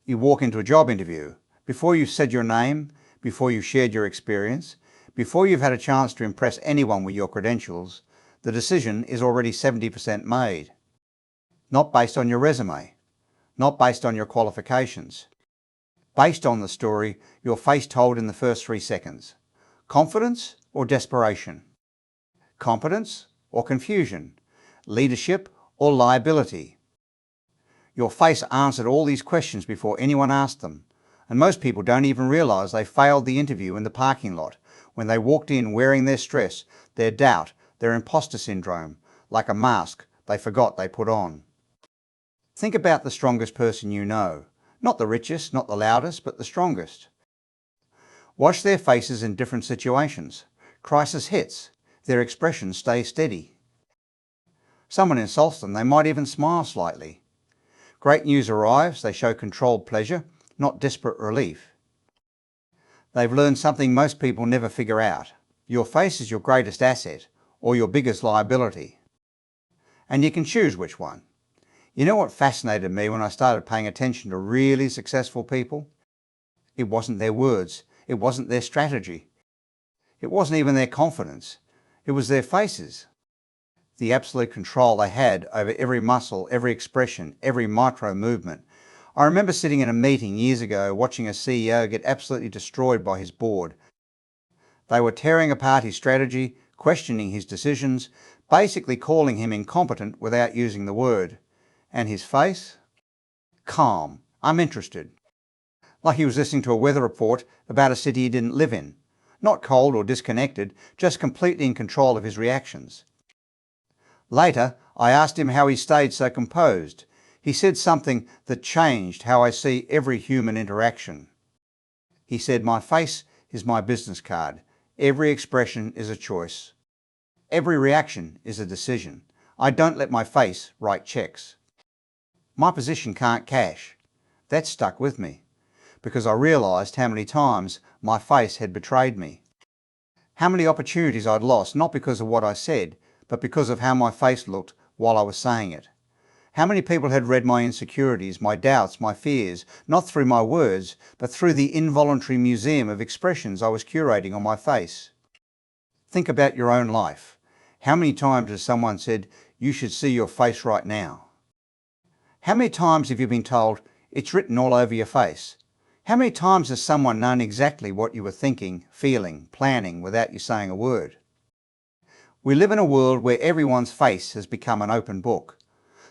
You walk into a job interview. Before you've said your name, before you've shared your experience, before you've had a chance to impress anyone with your credentials, the decision is already 70% made. Not based on your resume, not based on your qualifications, based on the story your face told in the first 3 seconds. Confidence or desperation? Competence or confusion? Leadership or liability? Your face answered all these questions before anyone asked them, and most people don't even realise they failed the interview in the parking lot when they walked in wearing their stress, their doubt, their imposter syndrome, like a mask they forgot they put on. Think about the strongest person you know. Not the richest, not the loudest, but the strongest. Watch their faces in different situations. Crisis hits. Their expression stays steady. Someone insults them, they might even smile slightly. Great news arrives, they show controlled pleasure, not desperate relief. They've learned something most people never figure out. Your face is your greatest asset, or your biggest liability. And you can choose which one. You know what fascinated me when I started paying attention to really successful people? It wasn't their words. It wasn't their strategy. It wasn't even their confidence. It was their faces. The absolute control they had over every muscle, every expression, every micro movement. I remember sitting in a meeting years ago watching a CEO get absolutely destroyed by his board. They were tearing apart his strategy, questioning his decisions, basically calling him incompetent without using the word. And his face? Calm, uninterested. Like he was listening to a weather report about a city he didn't live in. Not cold or disconnected, just completely in control of his reactions. Later, I asked him how he stayed so composed. He said something that changed how I see every human interaction. He said, "My face is my business card. Every expression is a choice. Every reaction is a decision. I don't let my face write checks." My position can't cash. That stuck with me, because I realised how many times my face had betrayed me. How many opportunities I'd lost, not because of what I said, but because of how my face looked while I was saying it. How many people had read my insecurities, my doubts, my fears, not through my words, but through the involuntary museum of expressions I was curating on my face. Think about your own life. How many times has someone said, "You should see your face right now"? How many times have you been told, "It's written all over your face"? How many times has someone known exactly what you were thinking, feeling, planning without you saying a word? We live in a world where everyone's face has become an open book.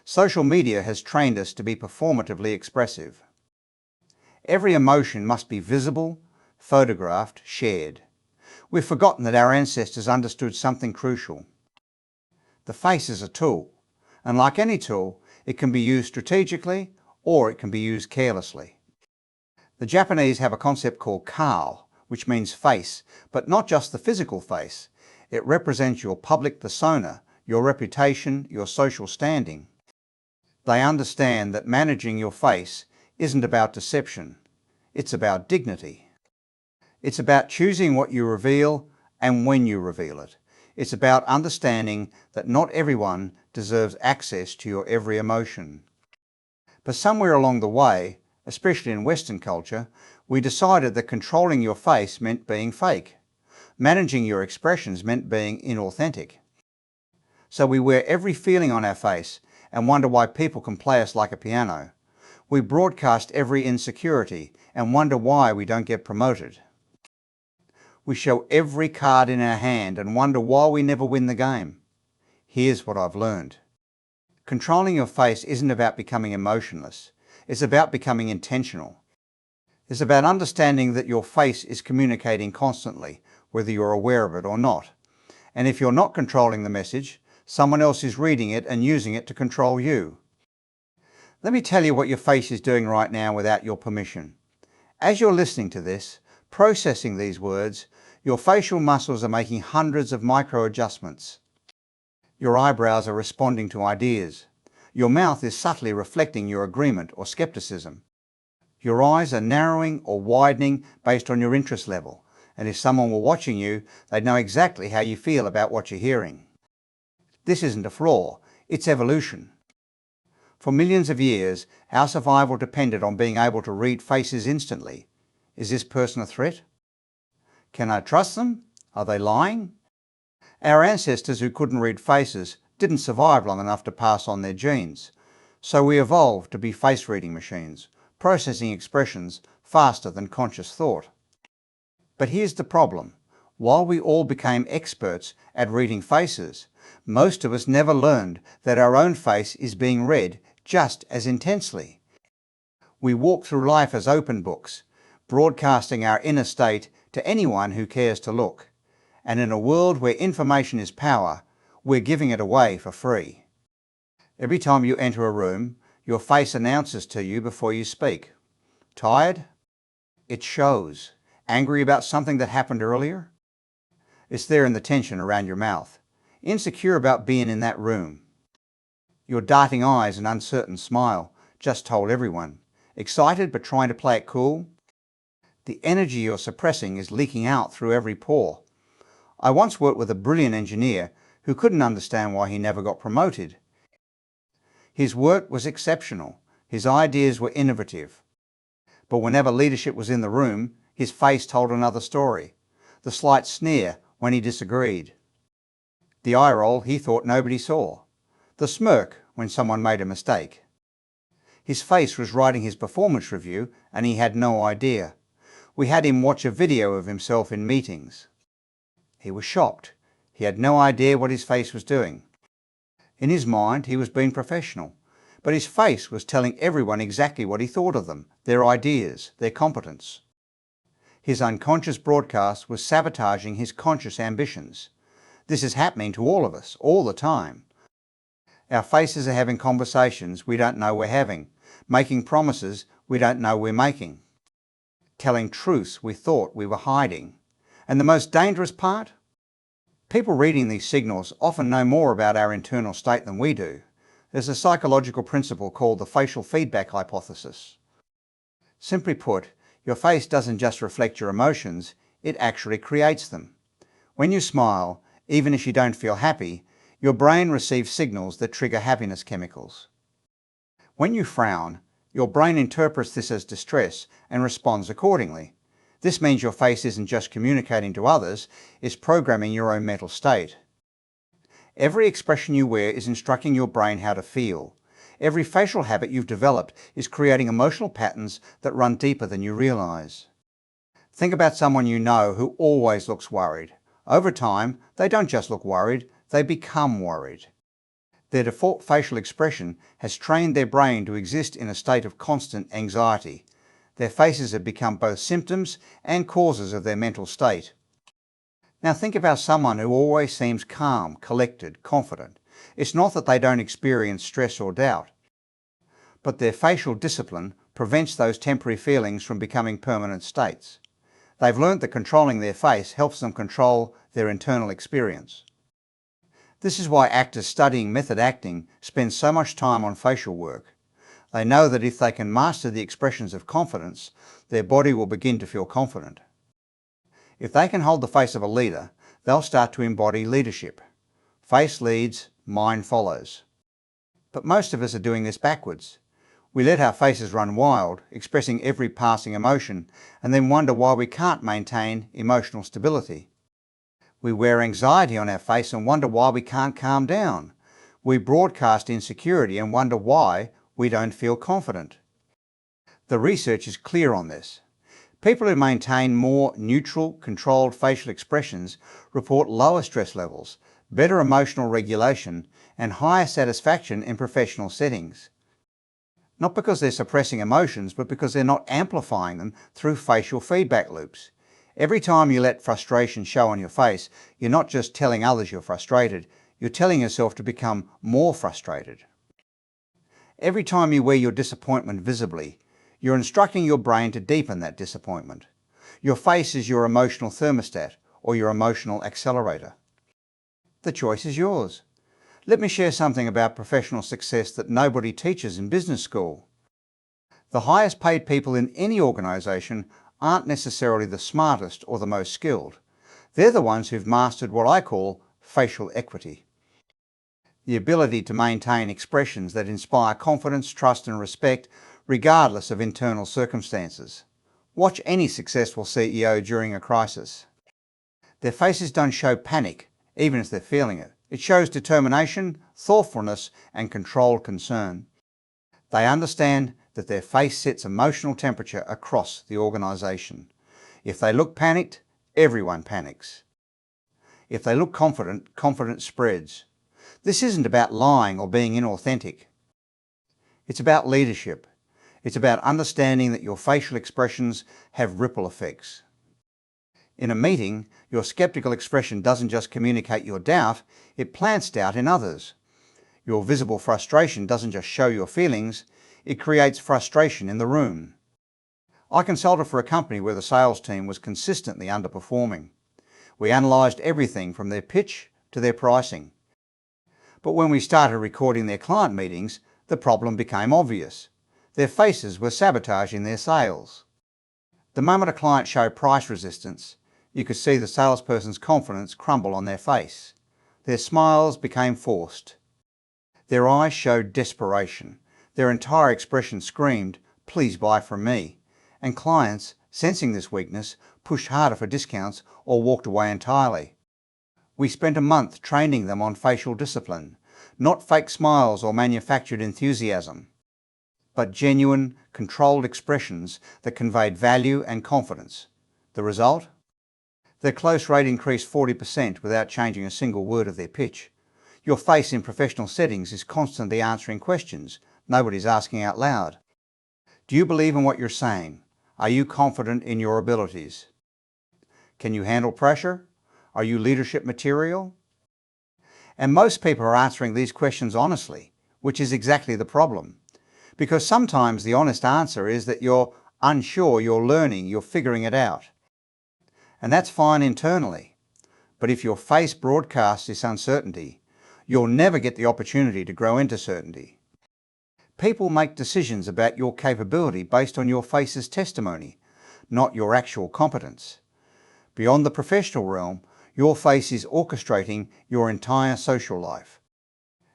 Social media has trained us to be performatively expressive. Every emotion must be visible, photographed, shared. We've forgotten that our ancestors understood something crucial. The face is a tool, and like any tool, it can be used strategically or it can be used carelessly. The Japanese have a concept called kao, which means face, but not just the physical face. It represents your public persona, your reputation, your social standing. They understand that managing your face isn't about deception, it's about dignity. It's about choosing what you reveal and when you reveal it. It's about understanding that not everyone deserves access to your every emotion. But somewhere along the way, especially in Western culture, we decided that controlling your face meant being fake. Managing your expressions meant being inauthentic. So we wear every feeling on our face and wonder why people can play us like a piano. We broadcast every insecurity and wonder why we don't get promoted. We show every card in our hand and wonder why we never win the game. Here's what I've learned. Controlling your face isn't about becoming emotionless. It's about becoming intentional. It's about understanding that your face is communicating constantly, whether you're aware of it or not. And if you're not controlling the message, someone else is reading it and using it to control you. Let me tell you what your face is doing right now without your permission. As you're listening to this, processing these words, your facial muscles are making hundreds of micro adjustments. Your eyebrows are responding to ideas. Your mouth is subtly reflecting your agreement or skepticism. Your eyes are narrowing or widening based on your interest level, and if someone were watching you, they'd know exactly how you feel about what you're hearing. This isn't a flaw, it's evolution. For millions of years, our survival depended on being able to read faces instantly. Is this person a threat? Can I trust them? Are they lying? Our ancestors who couldn't read faces didn't survive long enough to pass on their genes. So we evolved to be face-reading machines, processing expressions faster than conscious thought. But here's the problem. While we all became experts at reading faces, most of us never learned that our own face is being read just as intensely. We walk through life as open books, broadcasting our inner state to anyone who cares to look. And in a world where information is power, we're giving it away for free. Every time you enter a room, your face announces to you before you speak. Tired? It shows. Angry about something that happened earlier? It's there in the tension around your mouth. Insecure about being in that room. Your darting eyes and uncertain smile just told everyone. Excited but trying to play it cool? The energy you're suppressing is leaking out through every pore. I once worked with a brilliant engineer who couldn't understand why he never got promoted. His work was exceptional. His ideas were innovative. But whenever leadership was in the room, his face told another story. The slight sneer when he disagreed. The eye roll he thought nobody saw. The smirk when someone made a mistake. His face was writing his performance review and he had no idea. We had him watch a video of himself in meetings. He was shocked. He had no idea what his face was doing. In his mind, he was being professional, but his face was telling everyone exactly what he thought of them, their ideas, their competence. His unconscious broadcast was sabotaging his conscious ambitions. This is happening to all of us, all the time. Our faces are having conversations we don't know we're having, making promises we don't know we're making, telling truths we thought we were hiding. And the most dangerous part? People reading these signals often know more about our internal state than we do. There's a psychological principle called the facial feedback hypothesis. Simply put, your face doesn't just reflect your emotions, it actually creates them. When you smile, even if you don't feel happy, your brain receives signals that trigger happiness chemicals. When you frown, your brain interprets this as distress and responds accordingly. This means your face isn't just communicating to others, it's programming your own mental state. Every expression you wear is instructing your brain how to feel. Every facial habit you've developed is creating emotional patterns that run deeper than you realize. Think about someone you know who always looks worried. Over time, they don't just look worried, they become worried. Their default facial expression has trained their brain to exist in a state of constant anxiety. Their faces have become both symptoms and causes of their mental state. Now think about someone who always seems calm, collected, confident. It's not that they don't experience stress or doubt, but their facial discipline prevents those temporary feelings from becoming permanent states. They've learnt that controlling their face helps them control their internal experience. This is why actors studying method acting spend so much time on facial work. They know that if they can master the expressions of confidence, their body will begin to feel confident. If they can hold the face of a leader, they'll start to embody leadership. Face leads, mind follows. But most of us are doing this backwards. We let our faces run wild, expressing every passing emotion, and then wonder why we can't maintain emotional stability. We wear anxiety on our face and wonder why we can't calm down. We broadcast insecurity and wonder why we don't feel confident. The research is clear on this. People who maintain more neutral, controlled facial expressions report lower stress levels, better emotional regulation, and higher satisfaction in professional settings. Not because they're suppressing emotions, but because they're not amplifying them through facial feedback loops. Every time you let frustration show on your face, you're not just telling others you're frustrated, you're telling yourself to become more frustrated. Every time you wear your disappointment visibly, you're instructing your brain to deepen that disappointment. Your face is your emotional thermostat or your emotional accelerator. The choice is yours. Let me share something about professional success that nobody teaches in business school. The highest paid people in any organisation aren't necessarily the smartest or the most skilled. They're the ones who've mastered what I call facial equity. the ability to maintain expressions that inspire confidence, trust and respect regardless of internal circumstances. Watch any successful CEO during a crisis. Their faces don't show panic, even as they're feeling it. It shows determination, thoughtfulness and controlled concern. They understand that their face sets emotional temperature across the organisation. If they look panicked, everyone panics. If they look confident, confidence spreads. This isn't about lying or being inauthentic. It's about leadership. It's about understanding that your facial expressions have ripple effects. In a meeting, your skeptical expression doesn't just communicate your doubt, it plants doubt in others. Your visible frustration doesn't just show your feelings, it creates frustration in the room. I consulted for a company where the sales team was consistently underperforming. We analysed everything from their pitch to their pricing. But when we started recording their client meetings, the problem became obvious. Their faces were sabotaging their sales. The moment a client showed price resistance, you could see the salesperson's confidence crumble on their face. Their smiles became forced. Their eyes showed desperation. Their entire expression screamed, "Please buy from me." And clients, sensing this weakness, pushed harder for discounts or walked away entirely. We spent a month training them on facial discipline, not fake smiles or manufactured enthusiasm, but genuine, controlled expressions that conveyed value and confidence. The result? Their close rate increased 40% without changing a single word of their pitch. Your face in professional settings is constantly answering questions nobody's asking out loud. Do you believe in what you're saying? Are you confident in your abilities? Can you handle pressure? Are you leadership material? And most people are answering these questions honestly, which is exactly the problem. Because sometimes the honest answer is that you're unsure, you're learning, you're figuring it out. And that's fine internally. But if your face broadcasts this uncertainty, you'll never get the opportunity to grow into certainty. People make decisions about your capability based on your face's testimony, not your actual competence. Beyond the professional realm, your face is orchestrating your entire social life.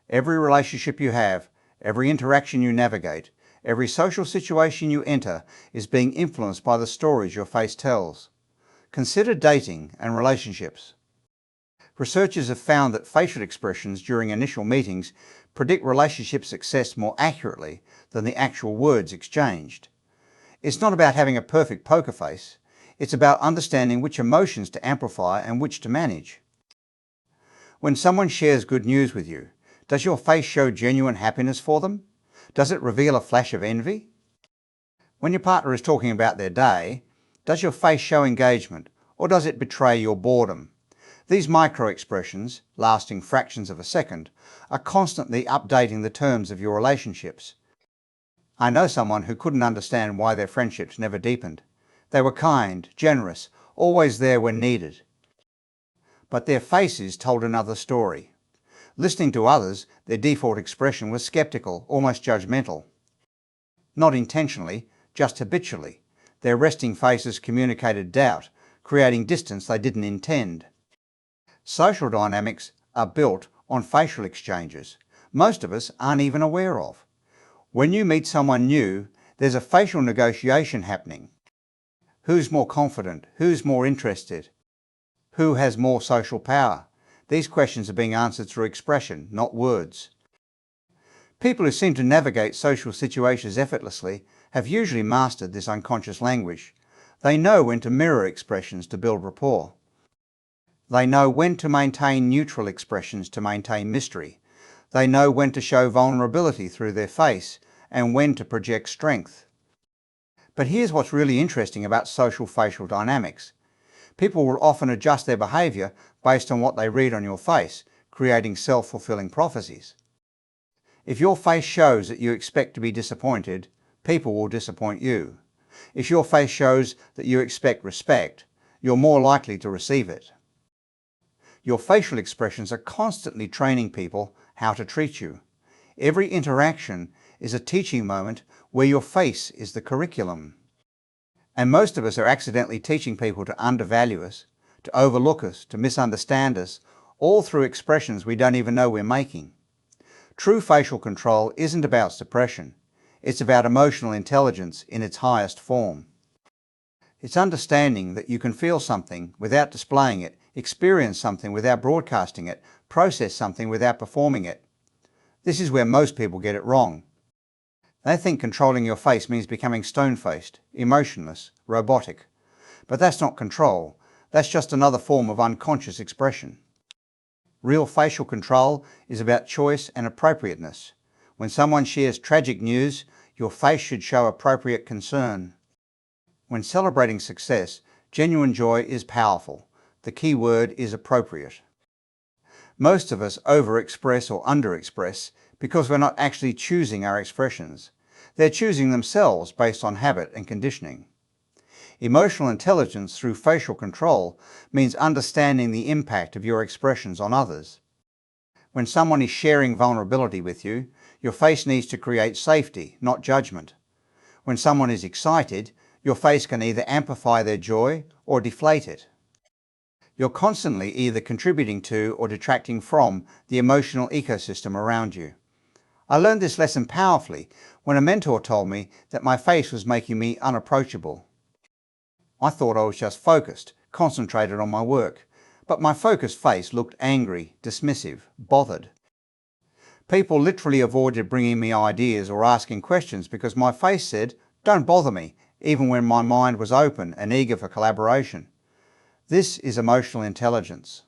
Every relationship you have, every interaction you navigate, every social situation you enter is being influenced by the stories your face tells. Consider dating and relationships. Researchers have found that facial expressions during initial meetings predict relationship success more accurately than the actual words exchanged. It's not about having a perfect poker face, it's about understanding which emotions to amplify and which to manage. When someone shares good news with you, does your face show genuine happiness for them? Does it reveal a flash of envy? When your partner is talking about their day, does your face show engagement, or does it betray your boredom? These micro-expressions, lasting fractions of a second, are constantly updating the terms of your relationships. I know someone who couldn't understand why their friendships never deepened. They were kind, generous, always there when needed. But their faces told another story. Listening to others, their default expression was skeptical, almost judgmental. Not intentionally, just habitually. Their resting faces communicated doubt, creating distance they didn't intend. Social dynamics are built on facial exchanges most of us aren't even aware of. When you meet someone new, there's a facial negotiation happening. Who's more confident? Who's more interested? Who has more social power? These questions are being answered through expression, not words. People who seem to navigate social situations effortlessly have usually mastered this unconscious language. They know when to mirror expressions to build rapport. They know when to maintain neutral expressions to maintain mystery. They know when to show vulnerability through their face and when to project strength. But here's what's really interesting about social facial dynamics. People will often adjust their behaviour based on what they read on your face, creating self-fulfilling prophecies. If your face shows that you expect to be disappointed, people will disappoint you. If your face shows that you expect respect, you're more likely to receive it. Your facial expressions are constantly training people how to treat you. Every interaction is a teaching moment where your face is the curriculum. And most of us are accidentally teaching people to undervalue us, to overlook us, to misunderstand us, all through expressions we don't even know we're making. True facial control isn't about suppression. It's about emotional intelligence in its highest form. It's understanding that you can feel something without displaying it, experience something without broadcasting it, process something without performing it. This is where most people get it wrong. They think controlling your face means becoming stone-faced, emotionless, robotic. But that's not control. That's just another form of unconscious expression. Real facial control is about choice and appropriateness. When someone shares tragic news, your face should show appropriate concern. When celebrating success, genuine joy is powerful. The key word is appropriate. Most of us overexpress or underexpress because we're not actually choosing our expressions. They're choosing themselves based on habit and conditioning. Emotional intelligence through facial control means understanding the impact of your expressions on others. When someone is sharing vulnerability with you, your face needs to create safety, not judgment. When someone is excited, your face can either amplify their joy or deflate it. You're constantly either contributing to or detracting from the emotional ecosystem around you. I learned this lesson powerfully when a mentor told me that my face was making me unapproachable. I thought I was just focused, concentrated on my work, but my focused face looked angry, dismissive, bothered. People literally avoided bringing me ideas or asking questions because my face said, "Don't bother me," even when my mind was open and eager for collaboration. This is emotional intelligence.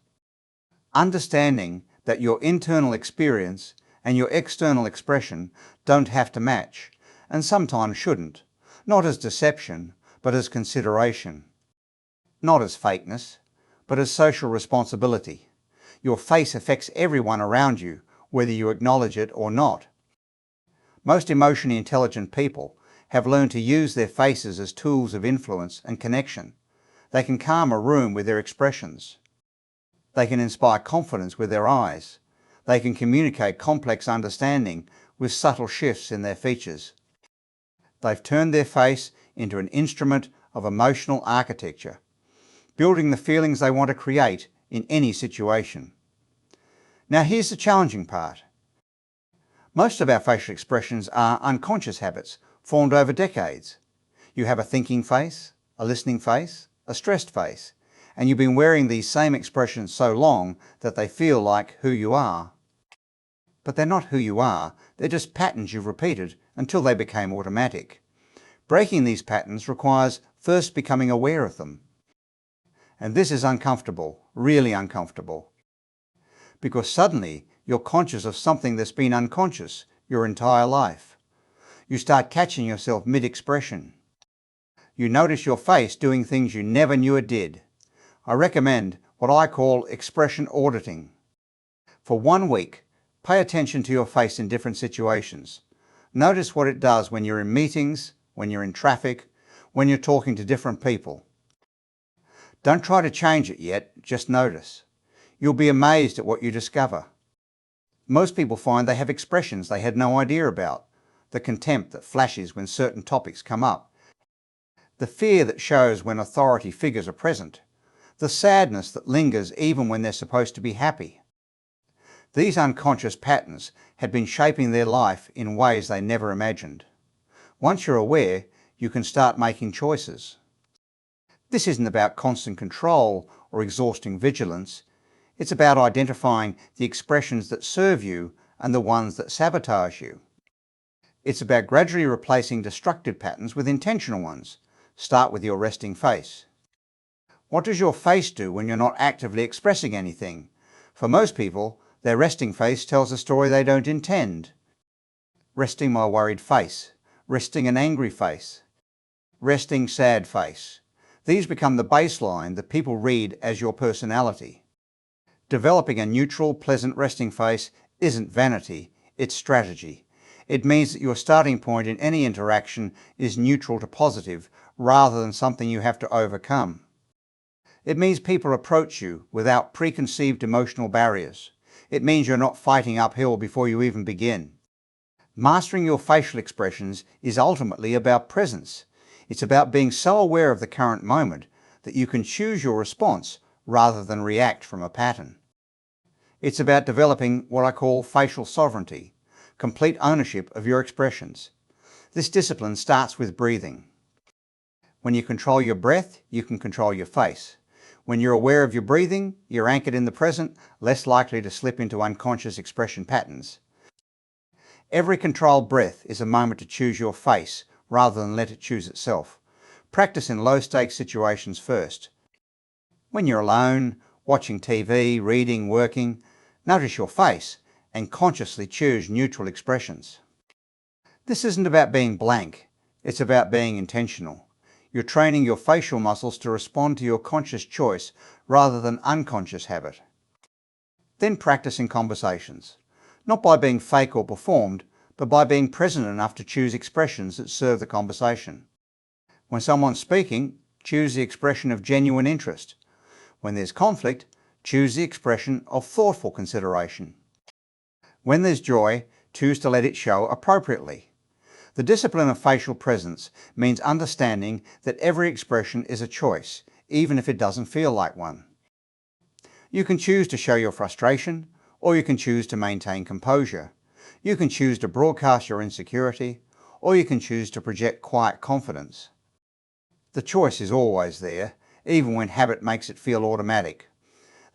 Understanding that your internal experience and your external expression don't have to match, and sometimes shouldn't, not as deception, but as consideration. Not as fakeness, but as social responsibility. Your face affects everyone around you, whether you acknowledge it or not. Most emotionally intelligent people have learned to use their faces as tools of influence and connection. They can calm a room with their expressions. They can inspire confidence with their eyes. They can communicate complex understanding with subtle shifts in their features. They've turned their face into an instrument of emotional architecture, building the feelings they want to create in any situation. Now here's the challenging part. Most of our facial expressions are unconscious habits formed over decades. You have a thinking face, a listening face, a stressed face, and you've been wearing these same expressions so long that they feel like who you are. But they're not who you are, they're just patterns you've repeated until they became automatic. Breaking these patterns requires first becoming aware of them. And this is uncomfortable, really uncomfortable. Because suddenly you're conscious of something that's been unconscious your entire life. You start catching yourself mid-expression. You notice your face doing things you never knew it did. I recommend what I call expression auditing. For 1 week, pay attention to your face in different situations. Notice what it does when you're in meetings, when you're in traffic, when you're talking to different people. Don't try to change it yet, just notice. You'll be amazed at what you discover. Most people find they have expressions they had no idea about. The contempt that flashes when certain topics come up. The fear that shows when authority figures are present. The sadness that lingers even when they're supposed to be happy. These unconscious patterns had been shaping their life in ways they never imagined. Once you're aware, you can start making choices. This isn't about constant control or exhausting vigilance. It's about identifying the expressions that serve you and the ones that sabotage you. It's about gradually replacing destructive patterns with intentional ones. Start with your resting face. What does your face do when you're not actively expressing anything? For most people, their resting face tells a story they don't intend. Resting my worried face. Resting an angry face. Resting sad face. These become the baseline that people read as your personality. Developing a neutral, pleasant resting face isn't vanity, it's strategy. It means that your starting point in any interaction is neutral to positive, rather than something you have to overcome. It means people approach you without preconceived emotional barriers. It means you're not fighting uphill before you even begin. Mastering your facial expressions is ultimately about presence. It's about being so aware of the current moment that you can choose your response rather than react from a pattern. It's about developing what I call facial sovereignty, complete ownership of your expressions. This discipline starts with breathing. When you control your breath, you can control your face. When you're aware of your breathing, you're anchored in the present, less likely to slip into unconscious expression patterns. Every controlled breath is a moment to choose your face rather than let it choose itself. Practice in low-stakes situations first. When you're alone, watching TV, reading, working, notice your face and consciously choose neutral expressions. This isn't about being blank, it's about being intentional. You're training your facial muscles to respond to your conscious choice rather than unconscious habit. Then practice in conversations, not by being fake or performed, but by being present enough to choose expressions that serve the conversation. When someone's speaking, choose the expression of genuine interest. When there's conflict, choose the expression of thoughtful consideration. When there's joy, choose to let it show appropriately. The discipline of facial presence means understanding that every expression is a choice, even if it doesn't feel like one. You can choose to show your frustration, or you can choose to maintain composure. You can choose to broadcast your insecurity, or you can choose to project quiet confidence. The choice is always there, even when habit makes it feel automatic.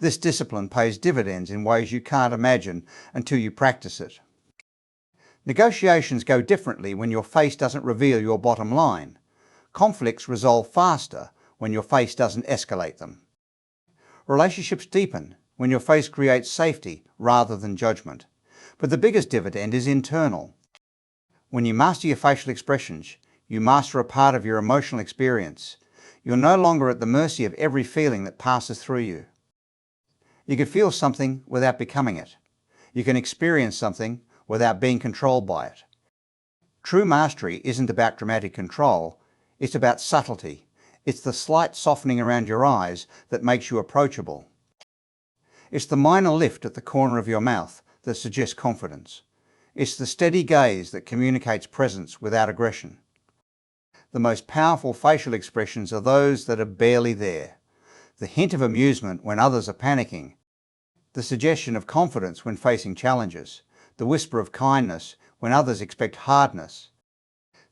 This discipline pays dividends in ways you can't imagine until you practice it. Negotiations go differently when your face doesn't reveal your bottom line. Conflicts resolve faster when your face doesn't escalate them. Relationships deepen when your face creates safety rather than judgment. But the biggest dividend is internal. When you master your facial expressions, you master a part of your emotional experience. You're no longer at the mercy of every feeling that passes through you. You can feel something without becoming it. You can experience something without being controlled by it. True mastery isn't about dramatic control, it's about subtlety. It's the slight softening around your eyes that makes you approachable. It's the minor lift at the corner of your mouth that suggests confidence. It's the steady gaze that communicates presence without aggression. The most powerful facial expressions are those that are barely there. The hint of amusement when others are panicking. The suggestion of confidence when facing challenges. The whisper of kindness when others expect hardness.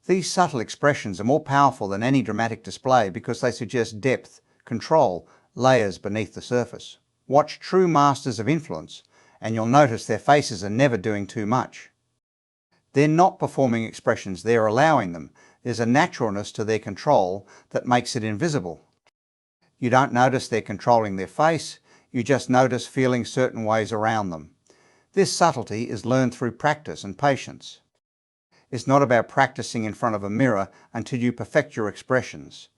These subtle expressions are more powerful than any dramatic display because they suggest depth, control, layers beneath the surface. Watch true masters of influence and you'll notice their faces are never doing too much. They're not performing expressions, they're allowing them. There's a naturalness to their control that makes it invisible. You don't notice they're controlling their face, you just notice feeling certain ways around them. This subtlety is learned through practice and patience. It's not about practicing in front of a mirror until you perfect your expressions.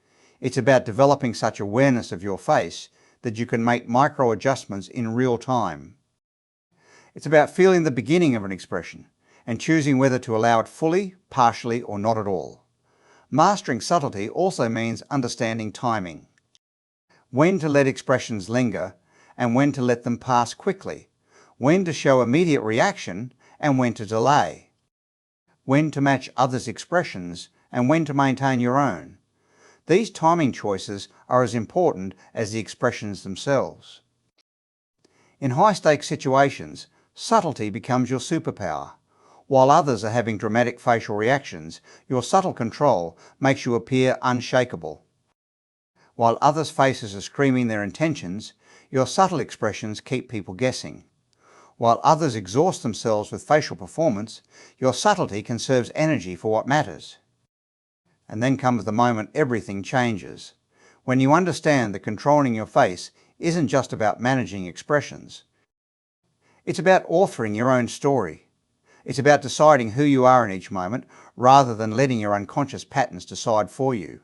It's about developing such awareness of your face that you can make micro adjustments in real time. It's about feeling the beginning of an expression and choosing whether to allow it fully, partially, or not at all. Mastering subtlety also means understanding timing. When to let expressions linger and when to let them pass quickly. When to show immediate reaction and when to delay. When to match others' expressions and when to maintain your own. These timing choices are as important as the expressions themselves. In high-stakes situations, subtlety becomes your superpower. While others are having dramatic facial reactions, your subtle control makes you appear unshakable. While others' faces are screaming their intentions, your subtle expressions keep people guessing. While others exhaust themselves with facial performance, your subtlety conserves energy for what matters. And then comes the moment everything changes. When you understand that controlling your face isn't just about managing expressions. It's about authoring your own story. It's about deciding who you are in each moment rather than letting your unconscious patterns decide for you.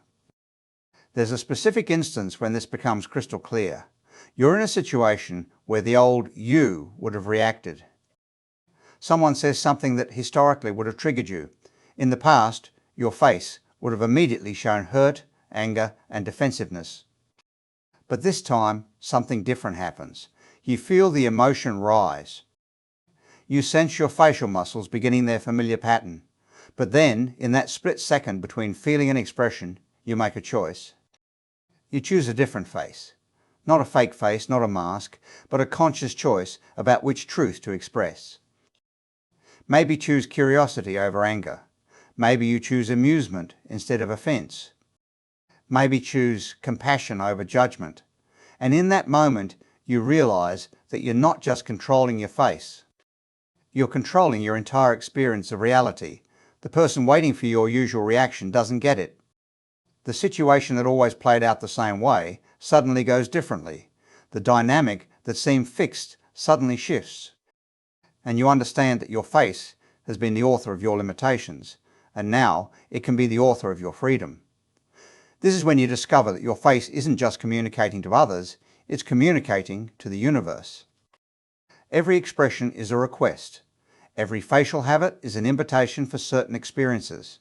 There's a specific instance when this becomes crystal clear. You're in a situation where the old you would have reacted. Someone says something that historically would have triggered you. In the past, your face would have immediately shown hurt, anger, and defensiveness. But this time, something different happens. You feel the emotion rise. You sense your facial muscles beginning their familiar pattern. But then, in that split second between feeling and expression, you make a choice. You choose a different face. Not a fake face, not a mask, but a conscious choice about which truth to express. Maybe choose curiosity over anger. Maybe you choose amusement instead of offence. Maybe choose compassion over judgment. And in that moment, you realise that you're not just controlling your face. You're controlling your entire experience of reality. The person waiting for your usual reaction doesn't get it. The situation that always played out the same way suddenly goes differently. The dynamic that seemed fixed suddenly shifts. And you understand that your face has been the author of your limitations, and now it can be the author of your freedom. This is when you discover that your face isn't just communicating to others, it's communicating to the universe. Every expression is a request. Every facial habit is an invitation for certain experiences.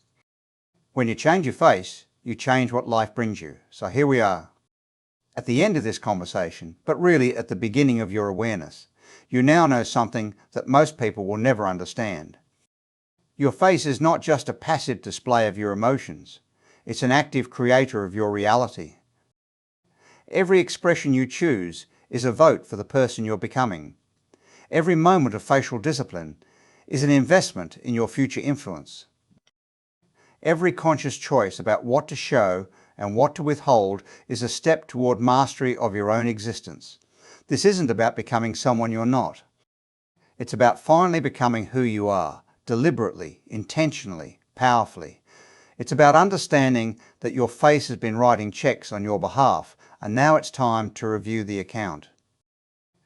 When you change your face, you change what life brings you. So here we are, at the end of this conversation, but really at the beginning of your awareness. You now know something that most people will never understand. Your face is not just a passive display of your emotions. It's an active creator of your reality. Every expression you choose is a vote for the person you're becoming. Every moment of facial discipline is an investment in your future influence. Every conscious choice about what to show and what to withhold is a step toward mastery of your own existence. This isn't about becoming someone you're not. It's about finally becoming who you are, deliberately, intentionally, powerfully. It's about understanding that your face has been writing checks on your behalf, and now it's time to review the account.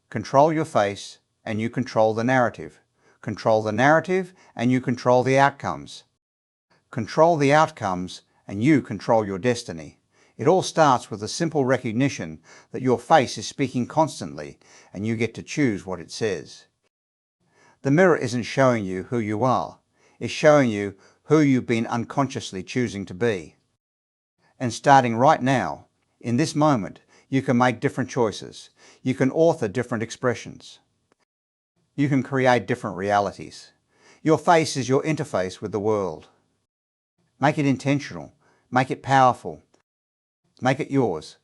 Control your face, and you control the narrative. Control the narrative, and you control the outcomes. Control the outcomes, and you control your destiny. It all starts with a simple recognition that your face is speaking constantly, and you get to choose what it says. The mirror isn't showing you who you are. It's showing you who you've been unconsciously choosing to be. And starting right now, in this moment, you can make different choices. You can author different expressions. You can create different realities. Your face is your interface with the world. Make it intentional. Make it powerful. Make it yours.